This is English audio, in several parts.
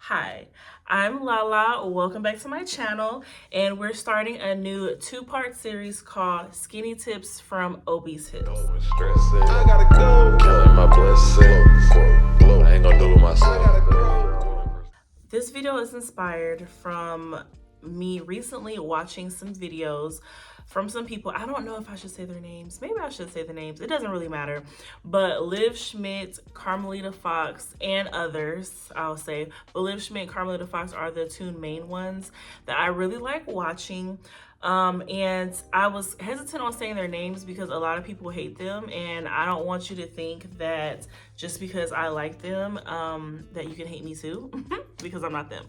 Hi, I'm Lala. Welcome back to my channel, and we're starting a new two-part series called Skinny Tips from Obese Hips. I gotta go. Killing my blessing. I ain't gonna do it myself. This video is inspired from me recently watching some videos from some people. I don't know if I should say their names. Maybe I should say the names. It doesn't really matter. But Liv Schmidt, Carmelita Fox, and others, I'll say. But Liv Schmidt and Carmelita Fox are the two main ones that I really like watching. And I was hesitant on saying their names because a lot of people hate them, and I don't want you to think that just because I like them, that you can hate me too, because I'm not them.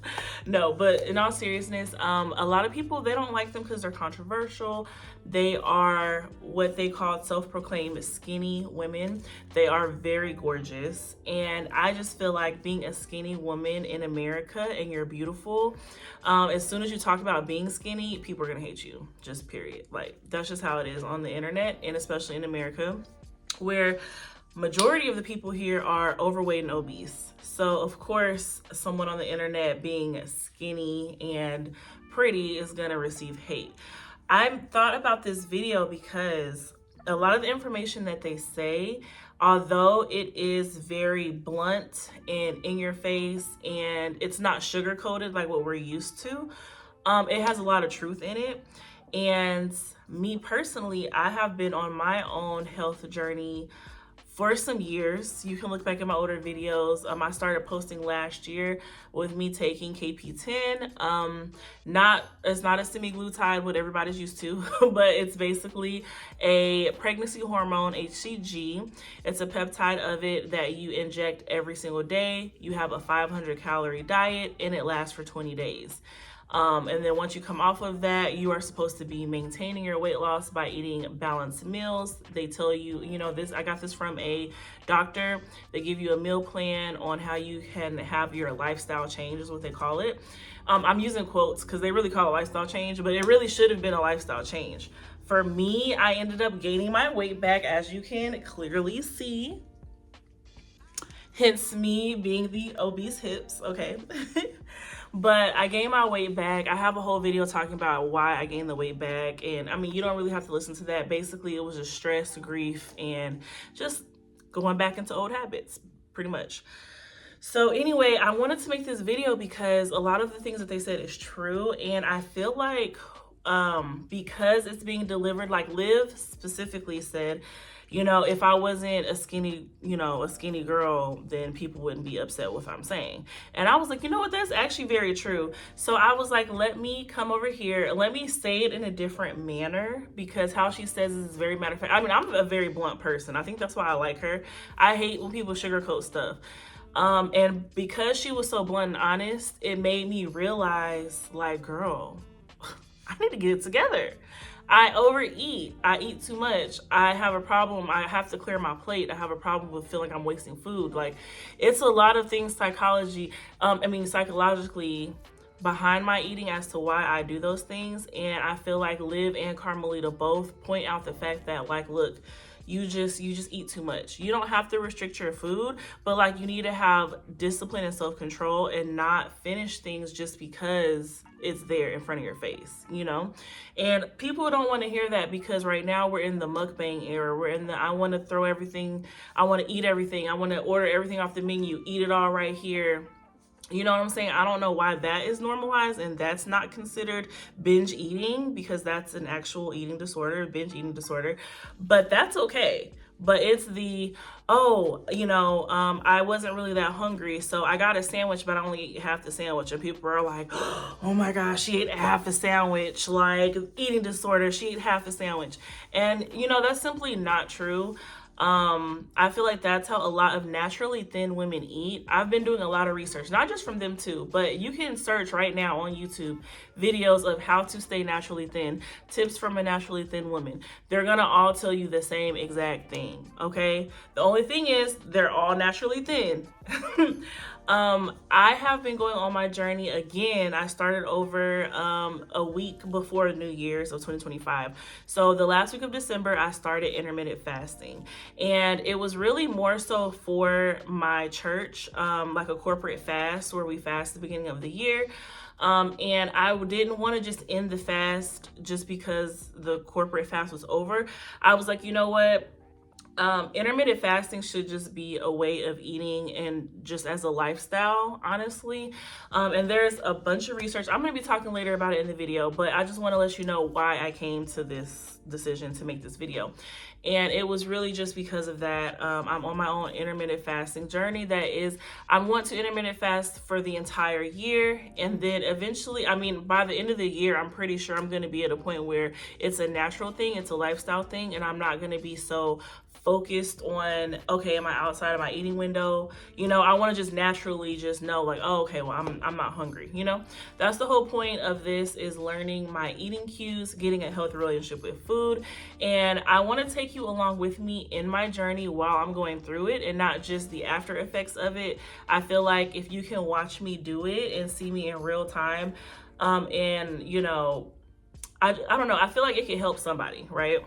No, but in all seriousness, a lot of people, they don't like them because they're controversial. They are what they call self-proclaimed skinny women. They are very gorgeous, and I just feel like being a skinny woman in America and you're beautiful, as soon as you talk about being skinny, people are gonna hate you, just period. Like, that's just how it is on the internet, and especially in America, where majority of the people here are overweight and obese. So of course, someone on the internet being skinny and pretty is gonna receive hate. I thought about this video because a lot of the information that they say, although it is very blunt and in your face and it's not sugar coated like what we're used to, it has a lot of truth in it. And me personally, I have been on my own health journey for some years. You can look back at my older videos. I started posting last year with me taking KP10. It's not a semaglutide, what everybody's used to, but it's basically a pregnancy hormone, HCG. It's a peptide of it that you inject every single day. You have a 500 calorie diet and it lasts for 20 days. And then once you come off of that, you are supposed to be maintaining your weight loss by eating balanced meals. They tell you, this, I got this from a doctor. They give you a meal plan on how you can have your lifestyle change, is what they call it. I'm using quotes because they really call it lifestyle change, but it really should have been a lifestyle change. For me, I ended up gaining my weight back, as you can clearly see. Hence me being the obese hips, okay? But I gained my weight back. I have a whole video talking about why I gained the weight back. And I mean, you don't really have to listen to that. Basically, it was just stress, grief, and just going back into old habits, pretty much. So anyway, I wanted to make this video because a lot of the things that they said is true. And I feel like because it's being delivered, like Liv specifically said, if I wasn't a skinny girl, then people wouldn't be upset with what I'm saying. And I was like, you know what, that's actually very true. So I was like, let me come over here, let me say it in a different manner, because how she says is very matter of fact. I mean, I'm a very blunt person. I think that's why I like her. I hate when people sugarcoat stuff. And because she was so blunt and honest, it made me realize, like, girl, I need to get it together. I overeat. I eat too much. I have a problem. I have to clear my plate. I have a problem with feeling I'm wasting food. Like, it's a lot of things psychologically behind my eating as to why I do those things. And I feel like Liv and Carmelita both point out the fact that, like, look, you just eat too much. You don't have to restrict your food, but like, you need to have discipline and self-control and not finish things just because it's there in front of your face, And people don't want to hear that, because right now we're in the mukbang era. We're in the, I want to throw everything, I want to eat everything, I want to order everything off the menu, eat it all right here. You know what I'm saying? I don't know why that is normalized and that's not considered binge eating, because that's an actual eating disorder, binge eating disorder, but that's okay. But it's the, I wasn't really that hungry, so I got a sandwich, but I only ate half the sandwich. And people are like, oh my gosh, she ate half a sandwich, like eating disorder, she ate half a sandwich. And, that's simply not true. I feel like that's how a lot of naturally thin women eat. I've been doing a lot of research, not just from them too, but you can search right now on YouTube videos of how to stay naturally thin, tips from a naturally thin woman. They're gonna all tell you the same exact thing, okay? The only thing is they're all naturally thin. I have been going on my journey again. I started over a week before New Year's of 2025. So the last week of December, I started intermittent fasting. And it was really more so for my church, like a corporate fast where we fast the beginning of the year. And I didn't want to just end the fast just because the corporate fast was over. I was like, you know what? Intermittent fasting should just be a way of eating and just as a lifestyle, honestly. And there's a bunch of research. I'm going to be talking later about it in the video, but I just want to let you know why I came to this decision to make this video. And it was really just because of that. I'm on my own intermittent fasting journey. That is, I want to intermittent fast for the entire year. And then eventually, I mean, by the end of the year, I'm pretty sure I'm going to be at a point where it's a natural thing. It's a lifestyle thing. And I'm not going to be so focused on, okay, am I outside of my eating window? You know, I want to just naturally just know like, oh, okay, well, I'm not hungry. You know, that's the whole point of this, is learning my eating cues, getting a healthy relationship with food. And I want to take you along with me in my journey while I'm going through it, and not just the after effects of it. I feel like if you can watch me do it and see me in real time, and you know, I don't know, I feel like it can help somebody, right?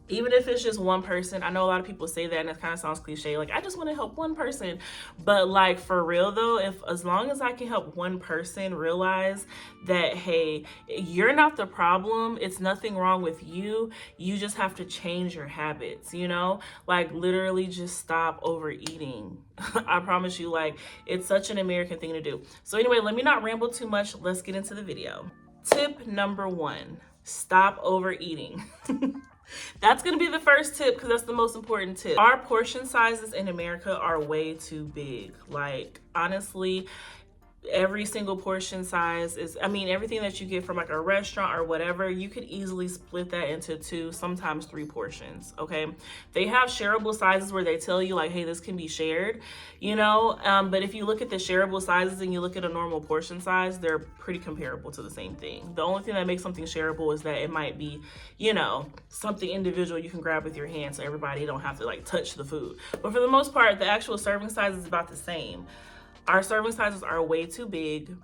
Even if it's just one person. I know a lot of people say that and it kind of sounds cliche, like I just want to help one person, but like for real though, if as long as I can help one person realize that, hey, you're not the problem, it's nothing wrong with you, you just have to change your habits, you know, like literally just stop overeating. I promise you, like, it's such an American thing to do. So anyway, let me not ramble too much, let's get into the video. Tip number 1, stop overeating. That's going to be the first tip because that's the most important tip. Our portion sizes in America are way too big. Like, honestly, every single portion size is, I mean, everything that you get from like a restaurant or whatever, you could easily split that into 2, sometimes 3 portions, okay? They have shareable sizes where they tell you like, hey, this can be shared, you know? But if you look at the shareable sizes and you look at a normal portion size, they're pretty comparable to the same thing. The only thing that makes something shareable is that it might be, you know, something individual you can grab with your hand so everybody don't have to like touch the food. But for the most part, the actual serving size is about the same. Our serving sizes are way too big.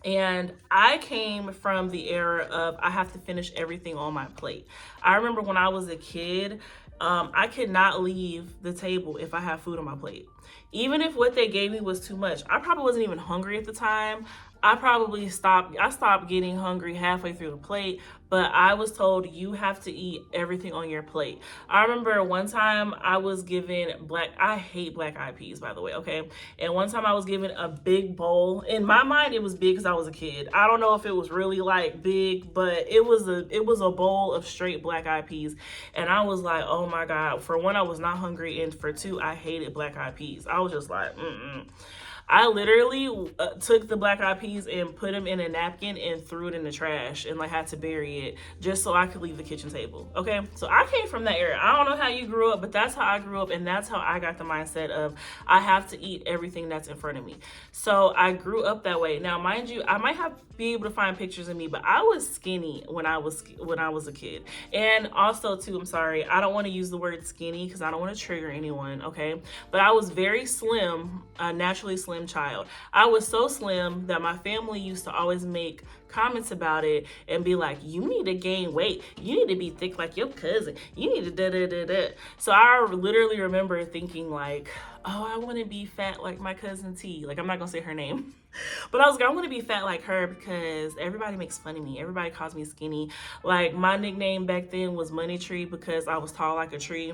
And I came from the era of I have to finish everything on my plate. I remember when I was a kid, I could not leave the table if I had food on my plate. Even if what they gave me was too much. I probably wasn't even hungry at the time. I stopped getting hungry halfway through the plate, but I was told you have to eat everything on your plate. I remember one time I was given I hate black eyed peas, by the way, okay? And one time I was given a big bowl. In my mind, it was big because I was a kid. I don't know if it was really like big, but it was a bowl of straight black eyed peas. And I was like, oh my God. For one, I was not hungry. And for 2, I hated black eyed peas. I was just like, I literally took the black eyed peas and put them in a napkin and threw it in the trash and like had to bury it just so I could leave the kitchen table. Okay, so I came from that era. I don't know how you grew up, but that's how I grew up, and that's how I got the mindset of I have to eat everything that's in front of me. So I grew up that way. Now, mind you, I might be able to find pictures of me, but I was skinny when I was a kid. And also too, I'm sorry, I don't want to use the word skinny because I don't want to trigger anyone. Okay, but I was very slim, naturally slim child. I was so slim that my family used to always make comments about it and be like, you need to gain weight, you need to be thick like your cousin, you need to da da da da. So I literally remember thinking like, oh, I want to be fat like my cousin T. Like, I'm not gonna say her name, but I was like, I want to be fat like her because everybody makes fun of me, everybody calls me skinny. Like, my nickname back then was Money Tree because I was tall like a tree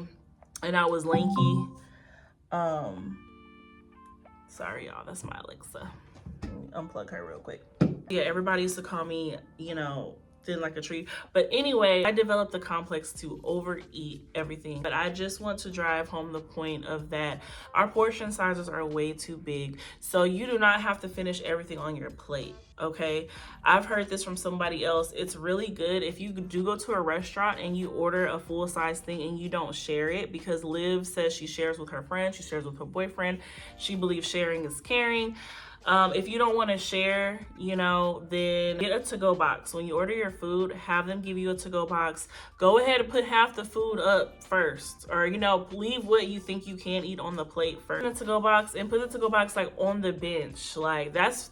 and I was lanky. Sorry, y'all, that's my Alexa. Let me unplug her real quick. Yeah, everybody used to call me, you know, thin like a tree. But anyway, I developed the complex to overeat everything. But I just want to drive home the point of that our portion sizes are way too big. So you do not have to finish everything on your plate, okay? I've heard this from somebody else. It's really good if you do go to a restaurant and you order a full-size thing and you don't share it, because Liv says she shares with her friends, she shares with her boyfriend. She believes sharing is caring. If you don't want to share, you know, then get a to-go box. When you order your food, have them give you a to-go box. Go ahead and put half the food up first, or, you know, leave what you think you can eat on the plate first. Put the to-go box and put the to-go box like on the bench. Like that's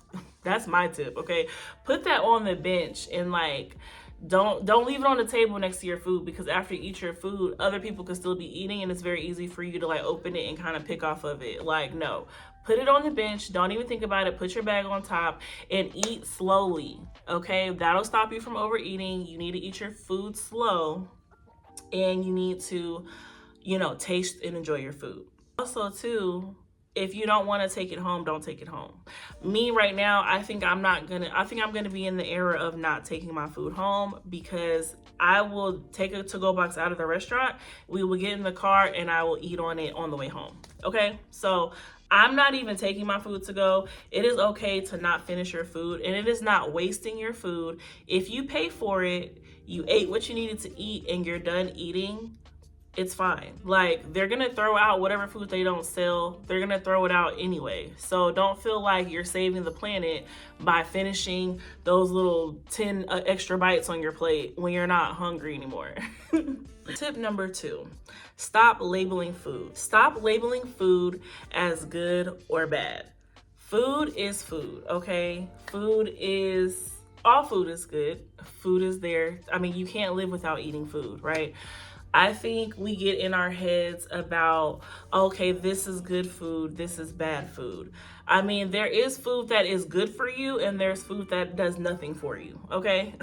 my tip, okay? Put that on the bench and like don't leave it on the table next to your food, because after you eat your food, other people could still be eating and it's very easy for you to like open it and kind of pick off of it. Like, no, put it on the bench. Don't even think about it. Put your bag on top and eat slowly, okay? That'll stop you from overeating. You need to eat your food slow, and you need to, you know, taste and enjoy your food. Also too, if you don't want to take it home, don't take it home. Me right now, I think I'm gonna be in the era of not taking my food home, because I will take a to-go box out of the restaurant. We will get in the car and I will eat on it on the way home. Okay, so I'm not even taking my food to go. It is okay to not finish your food, and it is not wasting your food. If you pay for it, you ate what you needed to eat, and you're done eating, it's fine. Like, they're gonna throw out whatever food they don't sell. They're gonna throw it out anyway. So don't feel like you're saving the planet by finishing those little 10 extra bites on your plate when you're not hungry anymore. Tip number 2, stop labeling food. Stop labeling food as good or bad. Food is food, okay? All food is good. Food is there. I mean, you can't live without eating food, right? I think we get in our heads about, okay, this is good food, this is bad food. I mean, there is food that is good for you, and there's food that does nothing for you, okay?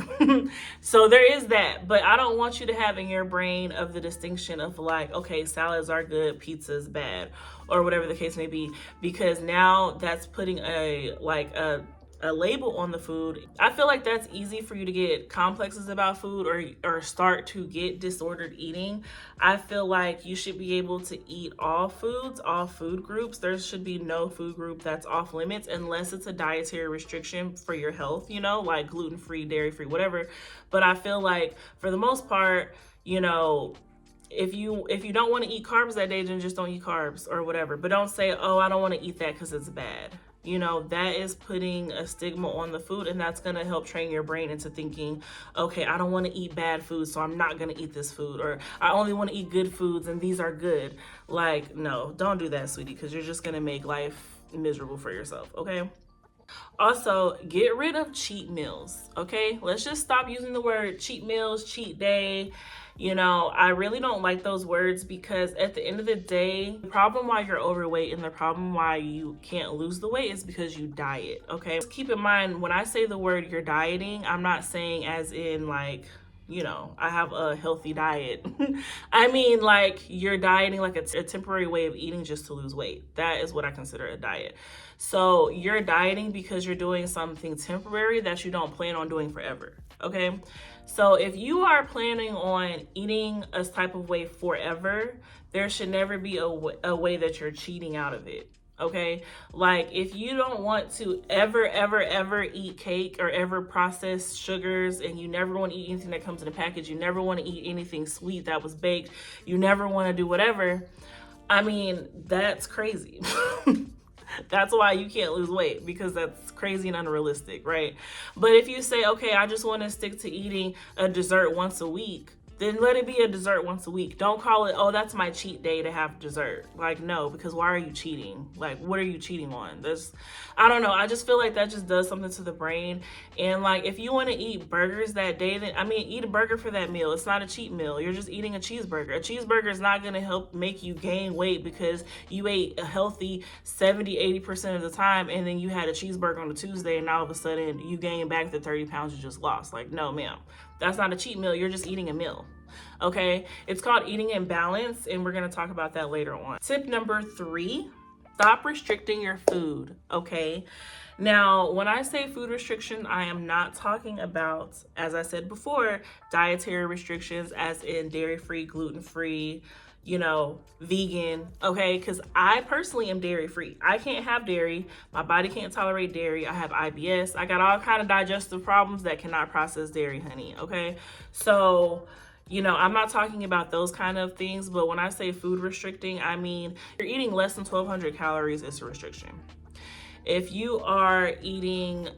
So there is that, but I don't want you to have in your brain of the distinction of like, okay, salads are good, pizza is bad, or whatever the case may be, because now that's putting a label on the food. I feel like that's easy for you to get complexes about food, or start to get disordered eating. I feel like you should be able to eat all foods, all food groups. There should be no food group that's off limits unless it's a dietary restriction for your health, you know, like gluten-free, dairy-free, whatever. But I feel like for the most part, you know, if you don't want to eat carbs that day, then just don't eat carbs or whatever. But don't say, oh, I don't want to eat that because it's bad. You know, that is putting a stigma on the food, and that's going to help train your brain into thinking, okay, I don't want to eat bad food, so I'm not going to eat this food, or I only want to eat good foods and these are good. Like, no, don't do that, sweetie, because you're just going to make life miserable for yourself, okay? Also, get rid of cheat meals, okay? Let's just stop using the word cheat meals, cheat day. You know, I really don't like those words, because at the end of the day, the problem why you're overweight and the problem why you can't lose the weight is because you diet, okay? Just keep in mind, when I say the word you're dieting, I'm not saying as in like, you know, I have a healthy diet. I mean, like, you're dieting like a temporary way of eating just to lose weight. That is what I consider a diet. So you're dieting because you're doing something temporary that you don't plan on doing forever, okay? So if you are planning on eating a type of way forever, there should never be a way that you're cheating out of it, okay? Like, if you don't want to ever eat cake or ever process sugars, and you never want to eat anything that comes in a package, you never want to eat anything sweet that was baked, you never want to do whatever, I mean, that's crazy. That's why you can't lose weight, because that's crazy and unrealistic, right? But if you say, okay, I just want to stick to eating a dessert once a week, then let it be a dessert once a week. Don't call it, oh, that's my cheat day to have dessert. Like, no, because why are you cheating? Like, what are you cheating on? I don't know. I just feel like that just does something to the brain. And like, if you want to eat burgers that day, then, I mean, eat a burger for that meal. It's not a cheat meal. You're just eating a cheeseburger. A cheeseburger is not going to help make you gain weight because you ate a healthy 70-80% of the time, and then you had a cheeseburger on a Tuesday, and all of a sudden you gain back the 30 pounds you just lost. Like, no, ma'am. That's not a cheat meal. You're just eating a meal. Okay, it's called eating in balance, and we're going to talk about that later on. Tip number 3, stop restricting your food. Okay, now when I say food restriction, I am not talking about, as I said before, dietary restrictions as in dairy-free, gluten-free, you know, vegan, okay? Because I personally am dairy-free. I can't have dairy. My body can't tolerate dairy. I have IBS. I got all kind of digestive problems that cannot process dairy, honey, okay? So, you know, I'm not talking about those kind of things, but when I say food restricting, I mean, you're eating less than 1,200 calories, it's a restriction. If you are eating,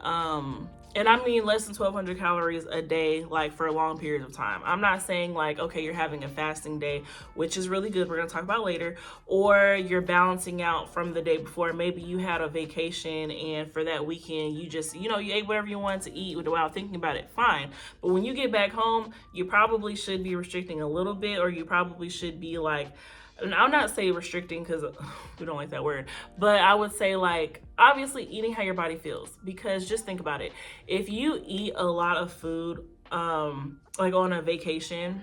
and I mean less than 1,200 calories a day, like for a long period of time. I'm not saying like, okay, you're having a fasting day, which is really good. We're going to talk about later. Or you're balancing out from the day before. Maybe you had a vacation and for that weekend, you just, you ate whatever you wanted to eat without thinking about it. Fine. But when you get back home, you probably should be restricting a little bit, or you probably should be like, and I'll not say restricting because we don't like that word, but I would say like obviously eating how your body feels, because just think about it. If you eat a lot of food, like on a vacation,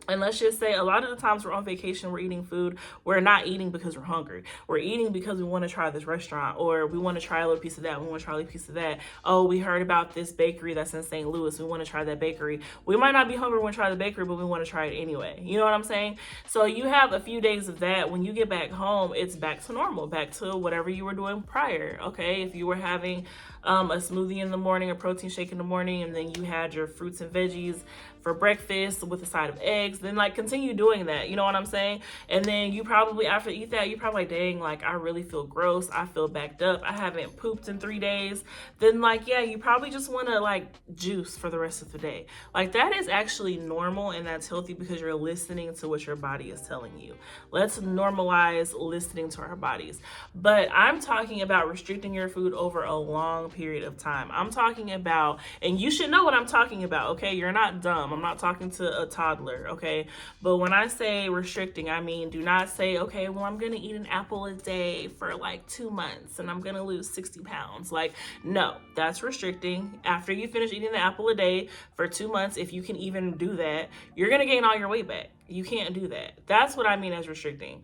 and let's just say a lot of the times we're on vacation, we're eating food. We're not eating because we're hungry. We're eating because we want to try this restaurant, or we want to try a little piece of that. We want to try a little piece of that. Oh, we heard about this bakery that's in St. Louis. We want to try that bakery. We might not be hungry when we try the bakery, but we want to try it anyway. You know what I'm saying? So you have a few days of that. When you get back home, it's back to normal, back to whatever you were doing prior. Okay, if you were having a smoothie in the morning, a protein shake in the morning, and then you had your fruits and veggies for breakfast with a side of eggs, then like continue doing that. You know what I'm saying? And then you probably, after you eat that, you probably like, dang, like I really feel gross. I feel backed up. I haven't pooped in 3 days. Then like, yeah, you probably just want to like juice for the rest of the day. Like that is actually normal, and that's healthy because you're listening to what your body is telling you. Let's normalize listening to our bodies. But I'm talking about restricting your food over a long period of time. I'm talking about, and you should know what I'm talking about, okay? You're not dumb. I'm not talking to a toddler, okay? But when I say restricting, I mean, do not say, okay, well, I'm gonna eat an apple a day for like 2 months and I'm gonna lose 60 pounds. Like, no, that's restricting. After you finish eating the apple a day for 2 months, if you can even do that, you're gonna gain all your weight back. You can't do that. That's what I mean as restricting.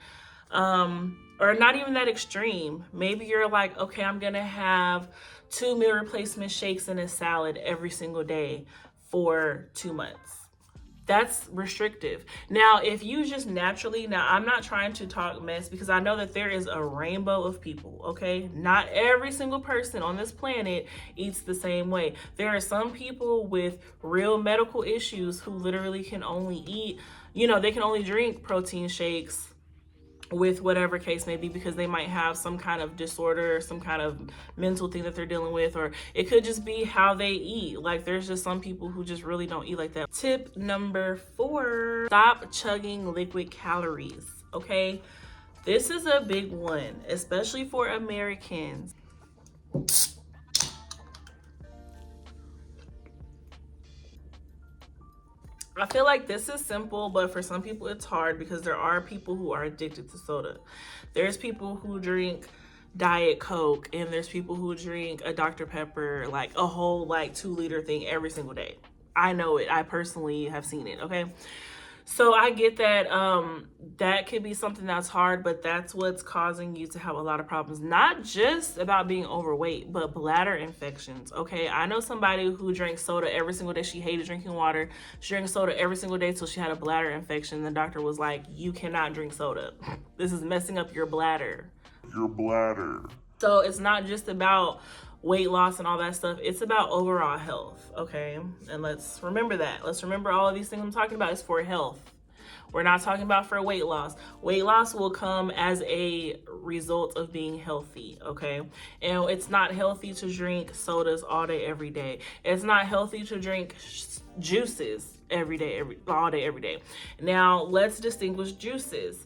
Or not even that extreme. Maybe you're like, okay, I'm gonna have 2 meal replacement shakes and a salad every single day for 2 months. That's restrictive. Now, if you just naturally, now I'm not trying to talk mess because I know that there is a rainbow of people, okay? Not every single person on this planet eats the same way. There are some people with real medical issues who literally can only eat, they can only drink protein shakes with whatever case may be, because they might have some kind of disorder, some kind of mental thing that they're dealing with, or it could just be how they eat. Like there's just some people who just really don't eat like that. Tip number 4, stop chugging liquid calories, okay? This is a big one, especially for Americans. I feel like this is simple, but for some people it's hard because there are people who are addicted to soda. There's people who drink Diet Coke, and there's people who drink a Dr. Pepper, like a whole like 2-liter thing every single day. I know it. I personally have seen it, okay? So I get that that could be something that's hard, but that's what's causing you to have a lot of problems. Not just about being overweight, but bladder infections, okay? I know somebody who drank soda every single day. She hated drinking water. She drank soda every single day till she had a bladder infection. The doctor was like, you cannot drink soda. This is messing up your bladder. Your bladder. So it's not just about weight loss and all that stuff. It's about overall health, okay? And let's remember that. Let's remember all of these things I'm talking about is for health. We're not talking about for weight loss. Weight loss will come as a result of being healthy, okay? And it's not healthy to drink sodas all day, every day. It's not healthy to drink juices every day, all day, every day. Now, let's distinguish juices.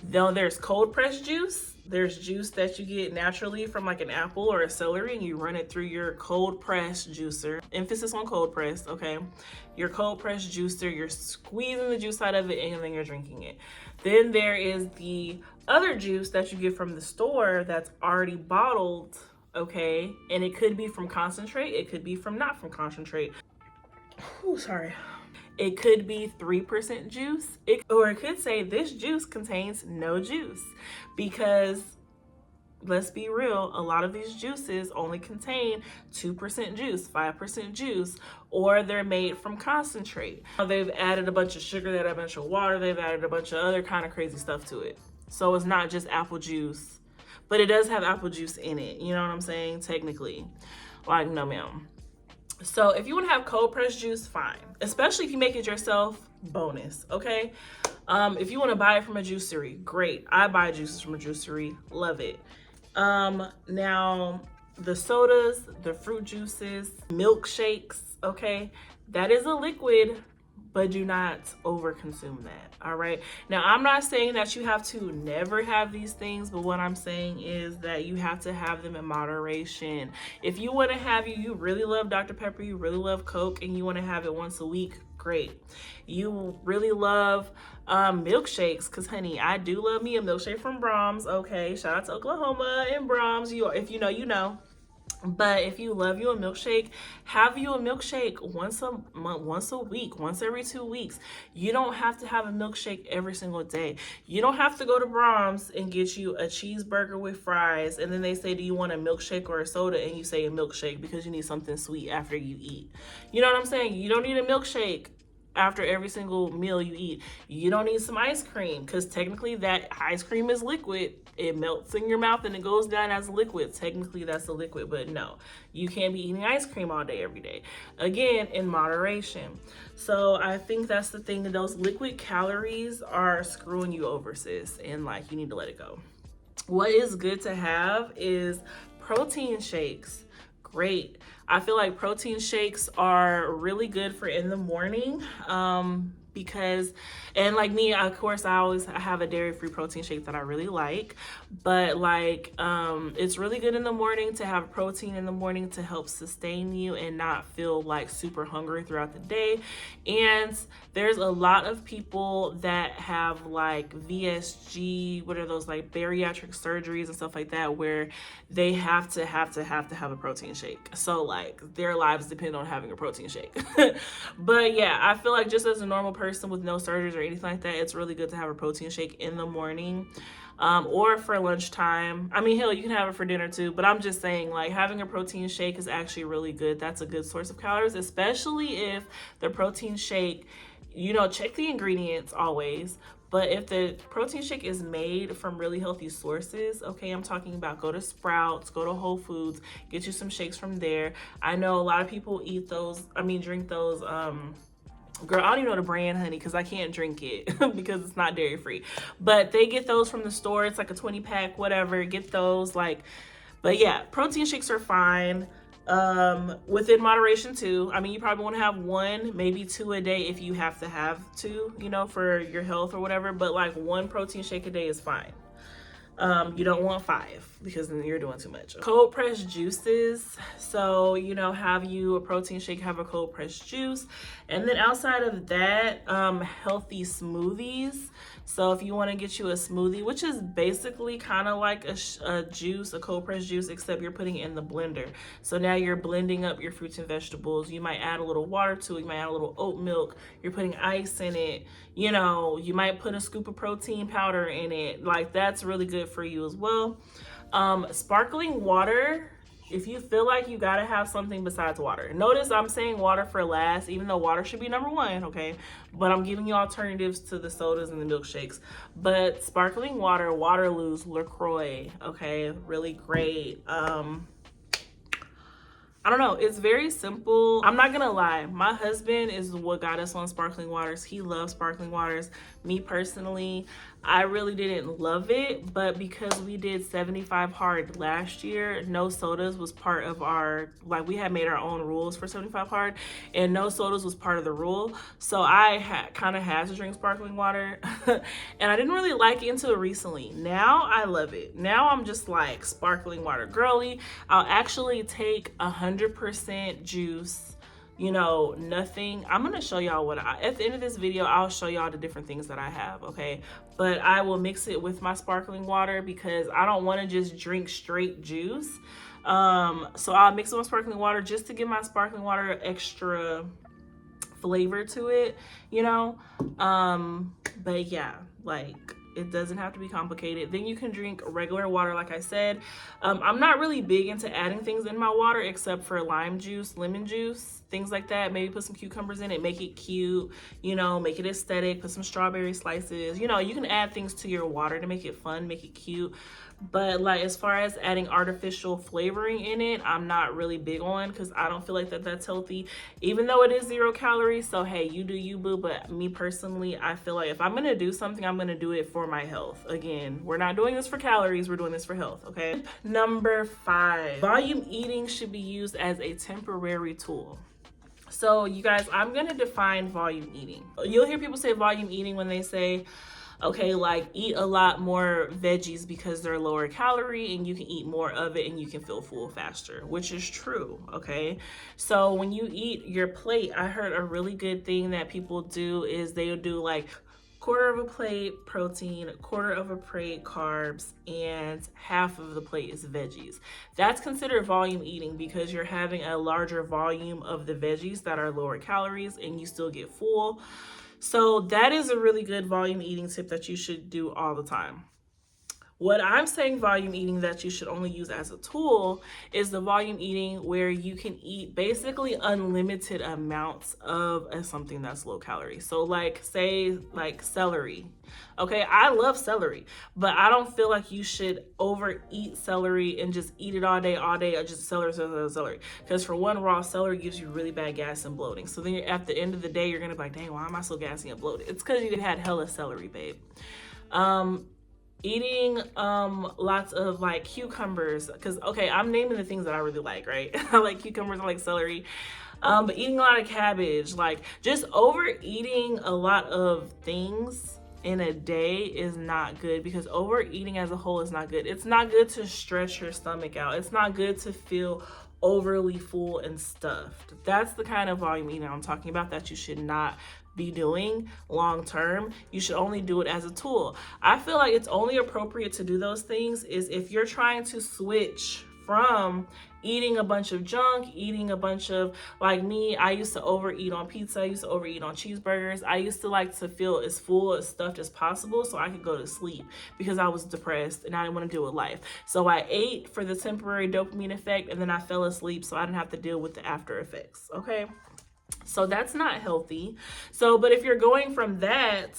Now, there's cold pressed juice. There's juice that you get naturally from like an apple or a celery, and you run it through your cold press juicer. Emphasis on cold press, okay? Your cold press juicer, you're squeezing the juice out of it and then you're drinking it. Then there is the other juice that you get from the store that's already bottled, okay? And it could be from concentrate, it could be from not from concentrate. Ooh, sorry. It could be 3% juice, or it could say this juice contains no juice, because let's be real, a lot of these juices only contain 2% juice, 5% juice, or they're made from concentrate. They've added a bunch of sugar, they've added a bunch of water, they've added a bunch of other kind of crazy stuff to it. So it's not just apple juice, but it does have apple juice in it. You know what I'm saying? Technically. Like, no ma'am. So if you want to have cold pressed juice, fine. Especially if you make it yourself, bonus, okay? If you want to buy it from a juicery, great. I buy juices from a juicery, love it. Now the sodas, the fruit juices, milkshakes, okay, that is a liquid, but do not overconsume that. All right. Now, I'm not saying that you have to never have these things, but what I'm saying is that you have to have them in moderation. If you want to have you really love Dr. Pepper, you really love Coke, and you want to have it once a week, great. You really love milkshakes, because honey, I do love me a milkshake from Brahms. Okay, shout out to Oklahoma and Brahms. If you know, you know. But if you love you a milkshake, have you a milkshake once a month, once a week, once every 2 weeks. You don't have to have a milkshake every single day. You don't have to go to Brahms and get you a cheeseburger with fries, and then they say, do you want a milkshake or a soda? And you say a milkshake because you need something sweet after you eat. You know what I'm saying? You don't need a milkshake after every single meal you eat. You don't need some ice cream, because technically that ice cream is liquid. It melts in your mouth and it goes down as a liquid. Technically that's a liquid, but no, you can't be eating ice cream all day, every day. Again, in moderation. So I think that's the thing, that those liquid calories are screwing you over, sis, and like, you need to let it go. What is good to have is protein shakes. Great. I feel like protein shakes are really good for in the morning, because, and like me, of course, I have a dairy-free protein shake that I really like, but like, it's really good in the morning to have protein in the morning to help sustain you and not feel like super hungry throughout the day. And there's a lot of people that have like VSG, what are those, like bariatric surgeries and stuff like that, where they have to have a protein shake. So like, their lives depend on having a protein shake. But yeah, I feel like just as a normal person with no surgeries or anything like that, it's really good to have a protein shake in the morning, or for lunchtime. I mean, hell, you can have it for dinner too, but I'm just saying, like, having a protein shake is actually really good. That's a good source of calories, especially if the protein shake, you know, check the ingredients always. But if the protein shake is made from really healthy sources, okay, I'm talking about go to Sprouts, go to Whole Foods, get you some shakes from there. I know a lot of people drink those, girl, I don't even know the brand, honey, because I can't drink it because it's not dairy free. But they get those from the store. It's like a 20-pack, whatever. Get those, like, but yeah, protein shakes are fine. Within moderation too. I mean, you probably want to have one, maybe two a day if you have to have two, you know, for your health or whatever. But like, one protein shake a day is fine. You don't want 5 because then you're doing too much. Cold pressed juices. So, you know, have you a protein shake, have a cold pressed juice. And then outside of that, healthy smoothies. So if you want to get you a smoothie, which is basically kind of like a juice, a cold pressed juice, except you're putting it in the blender. So now you're blending up your fruits and vegetables. You might add a little water to it. You might add a little oat milk. You're putting ice in it. You know, you might put a scoop of protein powder in it. Like, that's really good for you as well. Sparkling water, if you feel like you gotta have something besides water. Notice I'm saying water for last, even though water should be number 1, okay? But I'm giving you alternatives to the sodas and the milkshakes. But sparkling water, Waterloo's, LaCroix, okay? Really great. I don't know, it's very simple. I'm not gonna lie, my husband is what got us on sparkling waters. He loves sparkling waters. Me personally, I really didn't love it, but because we did 75 hard last year, no sodas was part of our, like, we had made our own rules for 75 hard, and no sodas was part of the rule. So I kind of had to drink sparkling water, and I didn't really like it until recently. Now I love it. Now I'm just like sparkling water girly. I'll actually take 100% juice, you know, nothing. I'm gonna show y'all at the end of this video, I'll show y'all the different things that I have, okay? But I will mix it with my sparkling water because I don't want to just drink straight juice. So I'll mix it with sparkling water just to give my sparkling water extra flavor to it, you know? But yeah, like, it doesn't have to be complicated. Then you can drink regular water, like I said. I'm not really big into adding things in my water except for lime juice, lemon juice, things like that. Maybe put some cucumbers in it, make it cute, you know, make it aesthetic, put some strawberry slices. You know, you can add things to your water to make it fun, make it cute. But like as far as adding artificial flavoring in it, I'm not really big on, because I don't feel like that's healthy, even though it is 0 calories. So hey, you do you, boo. But me personally, I feel like if I'm gonna do something, I'm gonna do it for my health. Again, we're not doing this for calories, we're doing this for health. Okay. Number 5, volume eating should be used as a temporary tool. So you guys, I'm gonna define volume eating. You'll hear people say volume eating when they say, okay, like eat a lot more veggies because they're lower calorie and you can eat more of it and you can feel full faster, which is true. Okay, so when you eat your plate, I heard a really good thing that people do is they'll do like quarter of a plate protein, quarter of a plate carbs, and half of the plate is veggies. That's considered volume eating because you're having a larger volume of the veggies that are lower calories and you still get full. So that is a really good volume eating tip that you should do all the time. What I'm saying volume eating that you should only use as a tool is the volume eating where you can eat basically unlimited amounts of something that's low calorie. So like say like celery. Okay, I love celery, but I don't feel like you should overeat celery and just eat it all day, or just celery. Because for one, raw celery gives you really bad gas and bloating. So then at the end of the day, you're gonna be like, dang, why am I so gassy and bloated? It's because you had hella celery, babe. Eating lots of like cucumbers, because okay, I'm naming the things that I really like, right? I like cucumbers, I like celery. But eating a lot of cabbage, like just overeating a lot of things in a day is not good, because overeating as a whole is not good. It's not good to stretch your stomach out. It's not good to feel overly full and stuffed. That's the kind of volume eating I'm talking about that you should not be doing long term. You should only do it as a tool. I feel like it's only appropriate to do those things is if you're trying to switch from eating a bunch of junk, eating a bunch of, like me, I used to overeat on pizza, I used to overeat on cheeseburgers. I used to like to feel as full, as stuffed as possible so I could go to sleep because I was depressed and I didn't want to deal with life. So I ate for the temporary dopamine effect and then I fell asleep so I didn't have to deal with the after effects, okay? So that's not healthy. So, but if you're going from that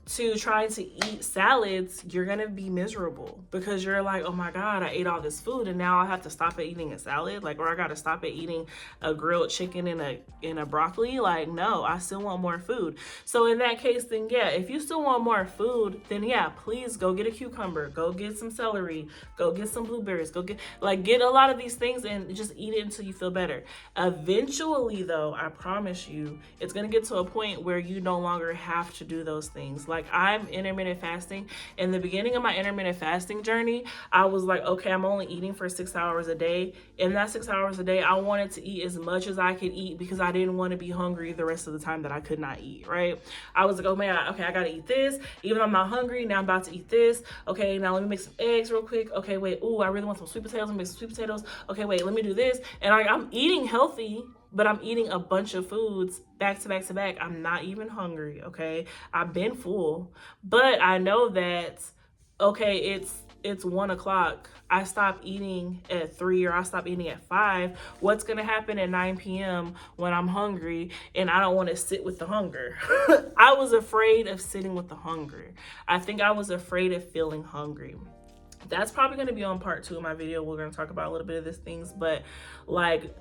to trying to eat salads, you're gonna be miserable because you're like, oh my God, I ate all this food and now I have to stop at eating a salad, like, or I gotta stop at eating a grilled chicken and a broccoli. Like, no, I still want more food. So in that case, then yeah, if you still want more food, then yeah, please go get a cucumber, go get some celery, go get some blueberries, go get a lot of these things and just eat it until you feel better. Eventually though, I promise you, it's gonna get to a point where you no longer have to do those things. Like I'm intermittent fasting. In the beginning of my intermittent fasting journey, I was like, okay, I'm only eating for 6 hours a day. In that 6 hours a day, I wanted to eat as much as I could eat because I didn't want to be hungry the rest of the time that I could not eat, right? I was like, oh man, okay, I gotta eat this. Even though I'm not hungry, now I'm about to eat this. Okay, now let me make some eggs real quick. Okay, wait, ooh, I really want some sweet potatoes. Let me make some sweet potatoes. Okay, wait, let me do this. And I'm eating healthy, but I'm eating a bunch of foods back to back to back. I'm not even hungry, okay? I've been full, but I know that, okay, it's 1 o'clock. I stop eating at 3 or I stop eating at 5. What's gonna happen at 9 p.m. when I'm hungry and I don't wanna sit with the hunger? I was afraid of sitting with the hunger. I think I was afraid of feeling hungry. That's probably gonna be on part 2 of my video. We're gonna talk about a little bit of these things, but like,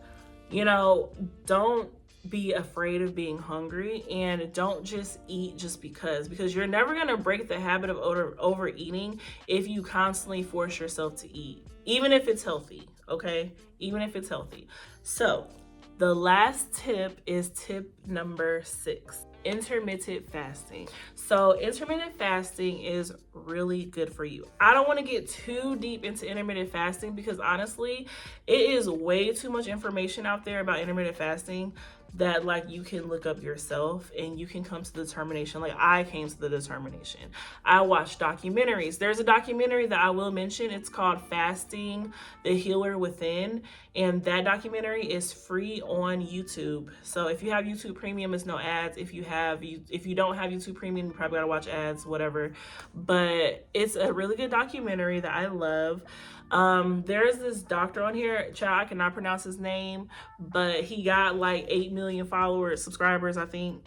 you know, don't be afraid of being hungry and don't just eat just because you're never going to break the habit of overeating if you constantly force yourself to eat, even if it's healthy, okay? Even if it's healthy. So the last tip is tip number 6. Intermittent fasting. So intermittent fasting is really good for you. I don't want to get too deep into intermittent fasting because honestly, it is way too much information out there about intermittent fasting that like you can look up yourself and you can come to the determination. Like I came to the determination. I watched documentaries. There's a documentary that I will mention. It's called Fasting: The Healer Within. And that documentary is free on YouTube. So if you have YouTube Premium, it's no ads. If you don't have YouTube Premium, you probably gotta watch ads, whatever. But it's a really good documentary that I love. There's this doctor on here, child, I cannot pronounce his name, but he got like 8 million followers, subscribers, I think.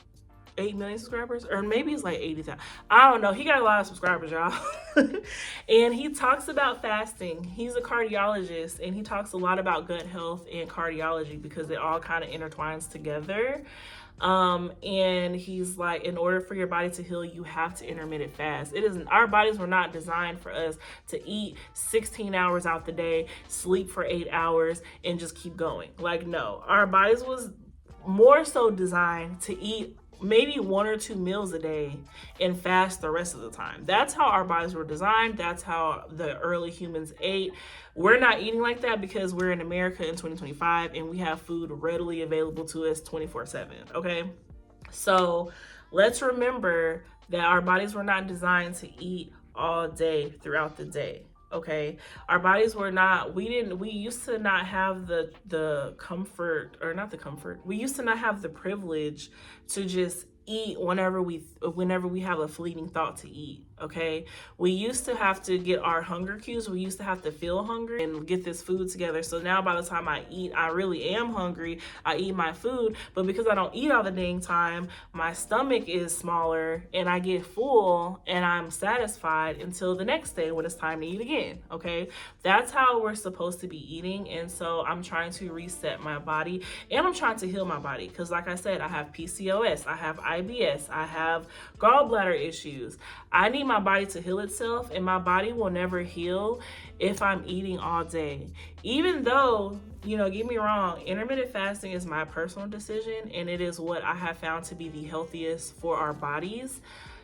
8 million subscribers, or maybe it's like 80,000. I don't know. He got a lot of subscribers, y'all. And he talks about fasting. He's a cardiologist, and he talks a lot about gut health and cardiology because it all kind of intertwines together. And he's like, in order for your body to heal, you have to intermittent fast. It isn't, our bodies were not designed for us to eat 16 hours out the day, sleep for 8 hours, and just keep going. Like, no, our bodies was more so designed to eat maybe 1 or 2 meals a day and fast the rest of the time. That's how our bodies were designed. That's how the early humans ate. We're not eating like that because we're in America in 2025 and we have food readily available to us 24/7, okay? So let's remember that our bodies were not designed to eat all day throughout the day. Okay, our bodies were not, we used to not have the comfort, or not the comfort, we used to not have the privilege to just eat whenever we have a fleeting thought to eat. Okay, we used to have to get our hunger cues. We used to have to feel hungry and get this food together. So now by the time I eat, I really am hungry. I eat my food, but because I don't eat all the dang time, my stomach is smaller and I get full and I'm satisfied until the next day when it's time to eat again. Okay, that's how we're supposed to be eating. And so I'm trying to reset my body and I'm trying to heal my body because, like I said, I have PCOS, I have IBS, I have gallbladder issues. I need my body to heal itself, and my body will never heal if I'm eating all day. Even though, you know, get me wrong, intermittent fasting is my personal decision, and it is what I have found to be the healthiest for our bodies,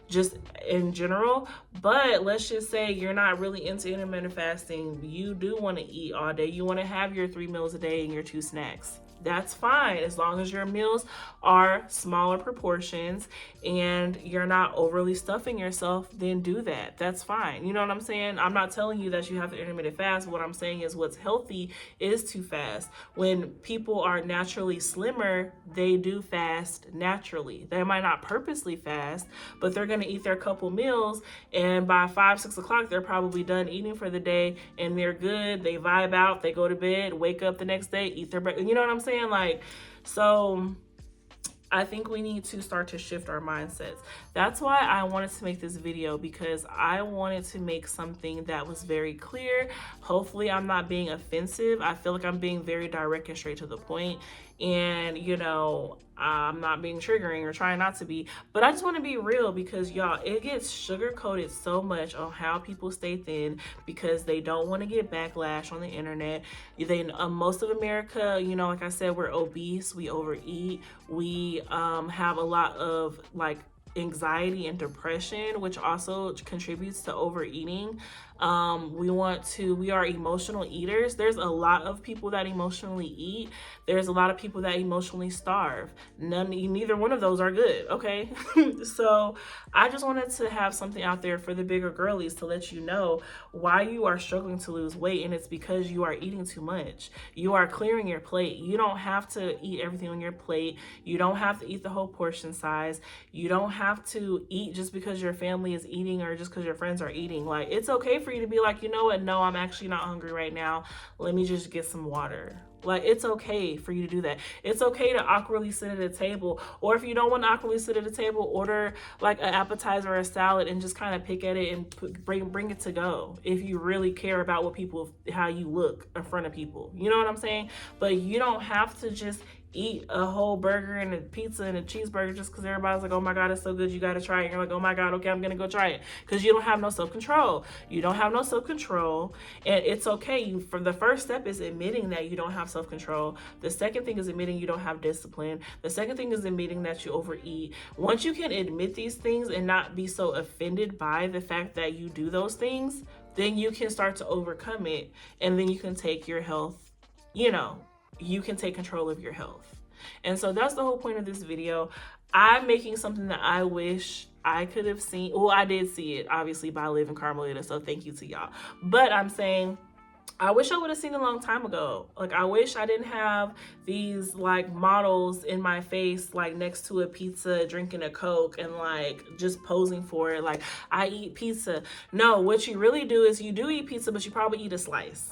just in general. But let's just say you're not really into intermittent fasting. You do want to eat all day. You want to have your 3 meals a day and your 2 snacks. That's fine, as long as your meals are smaller proportions and you're not overly stuffing yourself, then do that. That's fine. You know what I'm saying? I'm not telling you that you have to intermittent fast. What I'm saying is what's healthy is to fast. When people are naturally slimmer, they do fast naturally. They might not purposely fast, but they're going to eat their couple meals, and by 5-6 o'clock, they're probably done eating for the day and they're good. They vibe out, they go to bed, wake up the next day, eat their breakfast. You know what I'm saying? Like, so I think we need to start to shift our mindsets. That's why I wanted to make this video, because I wanted to make something that was very clear. Hopefully I'm not being offensive. I feel like I'm being very direct and straight to the point. And, you know, I'm not being triggering or trying not to be, but I just want to be real because, y'all, it gets sugar coated so much on how people stay thin because they don't want to get backlash on the internet. Most of America, you know, like I said, we're obese, we overeat, we have a lot of like anxiety and depression, which also contributes to overeating. We are emotional eaters. There's a lot of people that emotionally eat. There's a lot of people that emotionally starve. Neither one of those are good, okay? So I just wanted to have something out there for the bigger girlies to let you know why you are struggling to lose weight, and it's because you are eating too much. You are clearing your plate. You don't have to eat everything on your plate. You don't have to eat the whole portion size. You don't have to eat just because your family is eating or just because your friends are eating. Like, it's okay for you to be like, you know what, no, I'm actually not hungry right now. Let me just get some water. Like, it's okay for you to do that. It's okay to awkwardly sit at a table, or if you don't want to awkwardly sit at a table, order like an appetizer or a salad and just kind of pick at it and bring it to go. If you really care about how you look in front of people, you know what I'm saying? But you don't have to just eat a whole burger and a pizza and a cheeseburger just because everybody's like, oh my God, it's so good, you got to try it. And you're like, oh my God, okay, I'm going to go try it. Because you don't have no self-control. You don't have no self-control. And it's okay. For the first step is admitting that you don't have self-control. The second thing is admitting you don't have discipline. The second thing is admitting that you overeat. Once you can admit these things and not be so offended by the fact that you do those things, then you can start to overcome it. And then you can take your health, you can take control of your health. And so that's the whole point of this video. I'm making something that I wish I could have seen. Well, I did see it, obviously, by Liv and Carmelita, so thank you to y'all. But I'm saying, I wish I would have seen it a long time ago. Like, I wish I didn't have these like models in my face, like next to a pizza, drinking a Coke and like just posing for it. Like, I eat pizza. No, what you really do is you do eat pizza, but you probably eat a slice.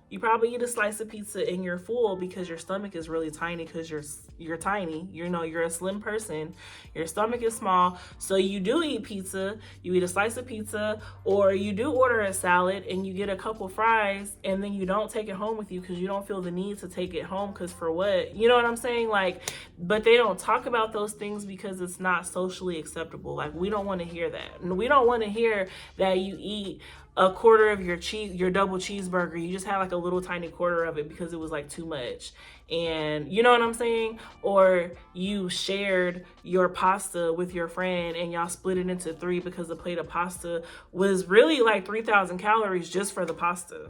You probably eat a slice of pizza and you're full because your stomach is really tiny because you're tiny. You know, you're a slim person. Your stomach is small. So you do eat pizza. You eat a slice of pizza, or you do order a salad and you get a couple fries, and then you don't take it home with you because you don't feel the need to take it home, because for what? You know what I'm saying? Like, but they don't talk about those things because it's not socially acceptable. Like, we don't want to hear that. And we don't want to hear that you eat a quarter of your double cheeseburger. You just had like a little tiny quarter of it because it was like too much. And you know what I'm saying? Or you shared your pasta with your friend and y'all split it into 3 because the plate of pasta was really like 3,000 calories just for the pasta,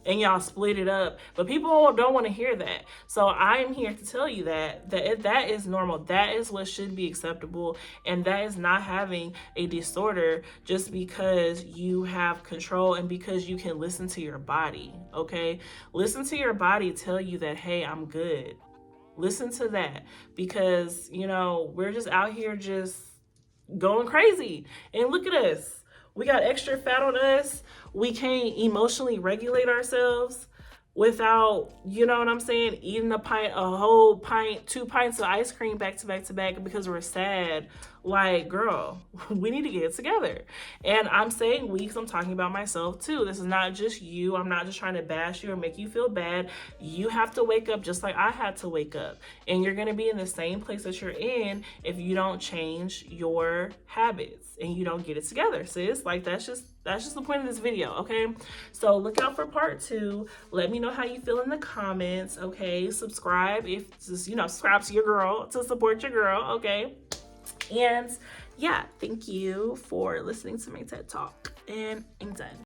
and y'all split it up. But people don't want to hear that. So I'm here to tell you that is normal. That is what should be acceptable, and that is not having a disorder just because you have control and because you can listen to your body. Okay, listen to your body tell you that, hey, I'm good. Listen to that, because you know, we're just out here just going crazy. And look at us. We got extra fat on us. We can't emotionally regulate ourselves without, you know what I'm saying, eating a whole pint, 2 pints of ice cream back to back to back because we're sad. Like, girl, we need to get it together. And I'm saying we, because I'm talking about myself too. This is not just you. I'm not just trying to bash you or make you feel bad. You have to wake up just like I had to wake up. And you're going to be in the same place that you're in if you don't change your habits and you don't get it together, sis. Like, that's just the point of this video, okay? So look out for part 2. Let me know how you feel in the comments, okay? Subscribe if just, you know, subscribe to your girl to support your girl, okay? And yeah, thank you for listening to my TED Talk, and I'm done.